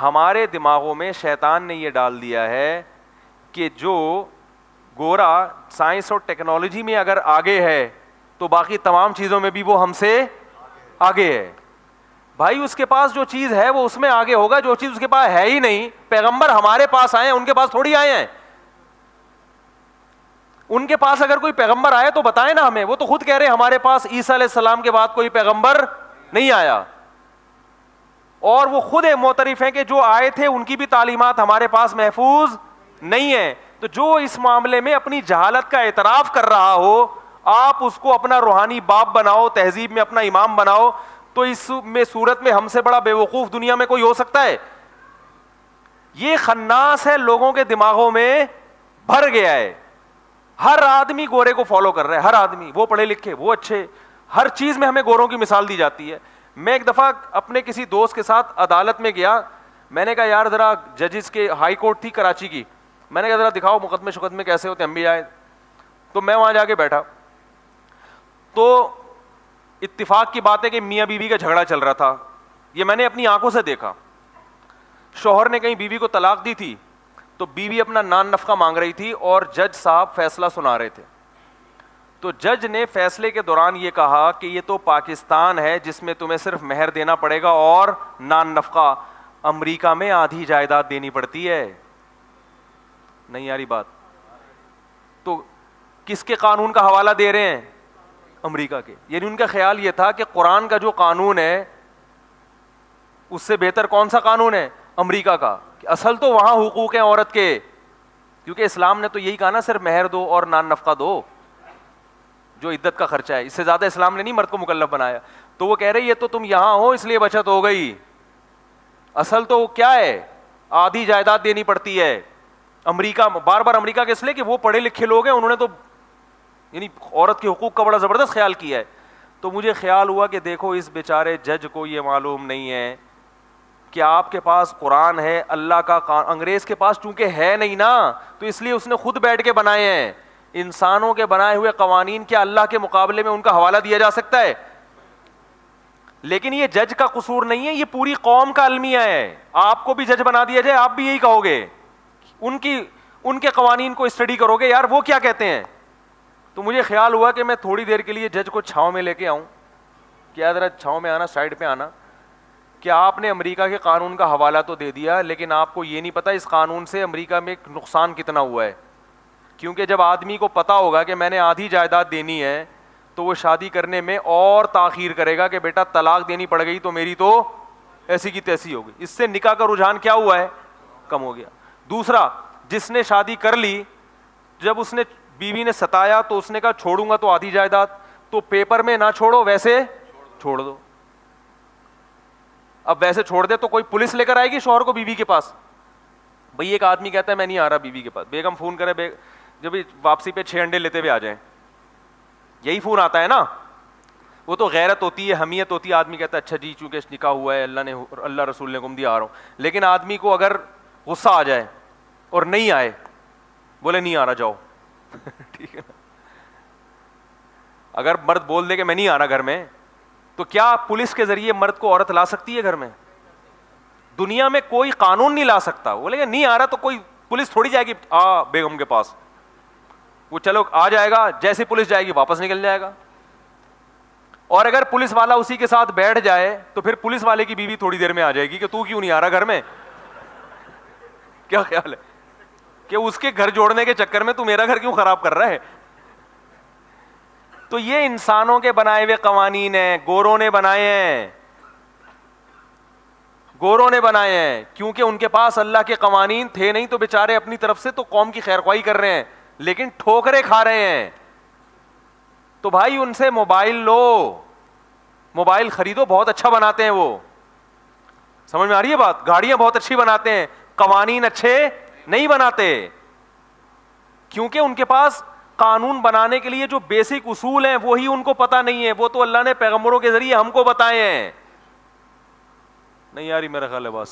ہمارے دماغوں میں شیطان نے یہ ڈال دیا ہے کہ جو گورا سائنس اور ٹیکنالوجی میں اگر آگے ہے تو باقی تمام چیزوں میں بھی وہ ہم سے آگے ہے. بھائی اس کے پاس جو چیز ہے وہ اس میں آگے ہوگا, جو چیز اس کے پاس ہے ہی نہیں. پیغمبر ہمارے پاس آئے ہیں, ان کے پاس تھوڑی آئے ہیں. ان کے پاس اگر کوئی پیغمبر آئے تو بتائیں نا ہمیں. وہ تو خود کہہ رہے ہیں ہمارے پاس عیسیٰ علیہ السلام کے بعد کوئی پیغمبر نہیں آیا, اور وہ خود معترف ہیں کہ جو آئے تھے ان کی بھی تعلیمات ہمارے پاس محفوظ نہیں ہے. تو جو اس معاملے میں اپنی جہالت کا اعتراف کر رہا ہو, آپ اس کو اپنا روحانی باپ بناؤ, تہذیب میں اپنا امام بناؤ, تو اس میں صورت میں ہم سے بڑا بے وقوف دنیا میں کوئی ہو سکتا ہے؟ یہ خناس ہے, لوگوں کے دماغوں میں بھر گیا ہے. ہر آدمی گورے کو فالو کر رہا ہے, ہر آدمی, وہ پڑھے لکھے, وہ اچھے, ہر چیز میں ہمیں گوروں کی مثال دی جاتی ہے. میں ایک دفعہ اپنے کسی دوست کے ساتھ عدالت میں گیا, میں نے کہا یار ذرا ججز کے ہائی کورٹ تھی کراچی کی, میں نے کہا ذرا دکھاؤ مقدمے شقدمے کیسے ہوتے, ہم بھی آئے. تو میں وہاں جا کے بیٹھا, تو اتفاق کی بات ہے کہ میاں بیوی کا جھگڑا چل رہا تھا. یہ میں نے اپنی آنکھوں سے دیکھا. شوہر نے کہیں بیوی کو طلاق دی تھی, تو بیوی اپنا نان نفقہ مانگ رہی تھی اور جج صاحب فیصلہ سنا رہے تھے. تو جج نے فیصلے کے دوران یہ کہا کہ یہ تو پاکستان ہے جس میں تمہیں صرف مہر دینا پڑے گا اور نان نفقہ. امریکہ میں آدھی جائیداد دینی پڑتی ہے. نہیں یاری بات؟ تو کس کے قانون کا حوالہ دے رہے ہیں؟ امریکہ کے. یعنی ان کا خیال یہ تھا کہ قرآن کا جو قانون ہے اس سے بہتر کون سا قانون ہے؟ امریکہ کا. اصل تو وہاں حقوق ہیں عورت کے, کیونکہ اسلام نے تو یہی کہا نا صرف مہر دو اور نان نفقہ دو, جو عدت کا خرچہ ہے. اس سے زیادہ اسلام نے نہیں مرد کو مکلف بنایا. تو وہ کہہ رہے یہ تو تم یہاں ہو اس لیے بچت ہو گئی, اصل تو کیا ہے, آدھی جائیداد دینی پڑتی ہے. امریکہ بار بار امریکہ کے اس لیے کہ وہ پڑھے لکھے لوگ ہیں, انہوں نے تو یعنی عورت کے حقوق کا بڑا زبردست خیال کیا ہے. تو مجھے خیال ہوا کہ دیکھو اس بیچارے جج کو یہ معلوم نہیں ہے کہ آپ کے پاس قرآن ہے, اللہ کا انگریز کے پاس چونکہ ہے نہیں نا, تو اس لیے اس نے خود بیٹھ کے بنائے ہیں. انسانوں کے بنائے ہوئے قوانین کیا اللہ کے مقابلے میں ان کا حوالہ دیا جا سکتا ہے؟ لیکن یہ جج کا قصور نہیں ہے, یہ پوری قوم کا المیہ ہے. آپ کو بھی جج بنا دیا جائے آپ بھی یہی کہو گے, ان کے قوانین کو اسٹڈی کرو گے یار وہ کیا کہتے ہیں. تو مجھے خیال ہوا کہ میں تھوڑی دیر کے لیے جج کو چھاؤں میں لے کے آؤں. کیا ذرا چھاؤں میں آنا, سائڈ پہ آنا. کہ آپ نے امریکہ کے قانون کا حوالہ تو دے دیا, لیکن آپ کو یہ نہیں پتا اس قانون سے امریکہ میں نقصان کتنا ہوا ہے. کیونکہ جب آدمی کو پتا ہوگا کہ میں نے آدھی جائیداد دینی ہے تو وہ شادی کرنے میں اور تاخیر کرے گا کہ بیٹا طلاق دینی پڑ گئی تو میری تو ایسی کی تیسی ہوگی. اس سے نکاح کا رجحان کیا ہوا ہے؟ کم ہو گیا. دوسرا, جس نے شادی کر لی, جب اس نے بیوی نے ستایا تو اس نے کہا چھوڑوں گا تو آدھی جائیداد, تو پیپر میں نہ چھوڑو ویسے چھوڑ دو. اب ویسے چھوڑ دے تو کوئی پولیس لے کر آئے گی شوہر کو بیوی کے پاس؟ بھئی ایک آدمی کہتا ہے میں نہیں آ رہا بیوی کے پاس, بیگم فون کرے جب واپسی پہ 6 انڈے لیتے ہوئے آ جائیں, یہی فون آتا ہے نا. وہ تو غیرت ہوتی ہے, حمیت ہوتی ہے, آدمی کہتا ہے اچھا جی چونکہ نکاح ہوا ہے اللہ رسول نے حکم دیا آ رہا ہوں. لیکن آدمی کو اگر غصہ آ جائے اور نہیں آئے, بولے نہیں آ رہا جاؤ ٹھیک ہے نا. اگر مرد بول دے کہ میں نہیں آ رہا گھر میں, تو کیا پولیس کے ذریعے مرد کو عورت لا سکتی ہے گھر میں؟ دنیا میں کوئی قانون نہیں لا سکتا. بولے کہ نہیں آ رہا تو کوئی پولیس تھوڑی جائے گی بیگم کے پاس, وہ چلو آ جائے گا, جیسے پولیس جائے گی واپس نکل جائے گا. اور اگر پولیس والا اسی کے ساتھ بیٹھ جائے تو پھر پولیس والے کی بیوی تھوڑی دیر میں آ جائے گی کہ تو کیوں نہیں آ رہا گھر میں. کیا خیال ہے کہ اس کے گھر جوڑنے کے چکر میں تو میرا گھر کیوں خراب کر رہا ہے؟ تو یہ انسانوں کے بنائے ہوئے قوانین ہیں, گوروں نے بنائے ہیں, گوروں نے بنائے ہیں. کیونکہ ان کے پاس اللہ کے قوانین تھے نہیں تو بیچارے اپنی طرف سے تو قوم کی خیرخواہی کر رہے ہیں, لیکن ٹھوکریں کھا رہے ہیں. تو بھائی ان سے موبائل لو, موبائل خریدو, بہت اچھا بناتے ہیں وہ, سمجھ میں آ رہی ہے بات؟ گاڑیاں بہت اچھی بناتے ہیں, قوانین اچھے نہیں بناتے. کیونکہ ان کے پاس قانون بنانے کے لیے جو بیسک اصول ہیں وہی ان کو پتہ نہیں ہے, وہ تو اللہ نے پیغمبروں کے ذریعے ہم کو بتائے ہیں. نہیں یاری میرا خیال ہے بات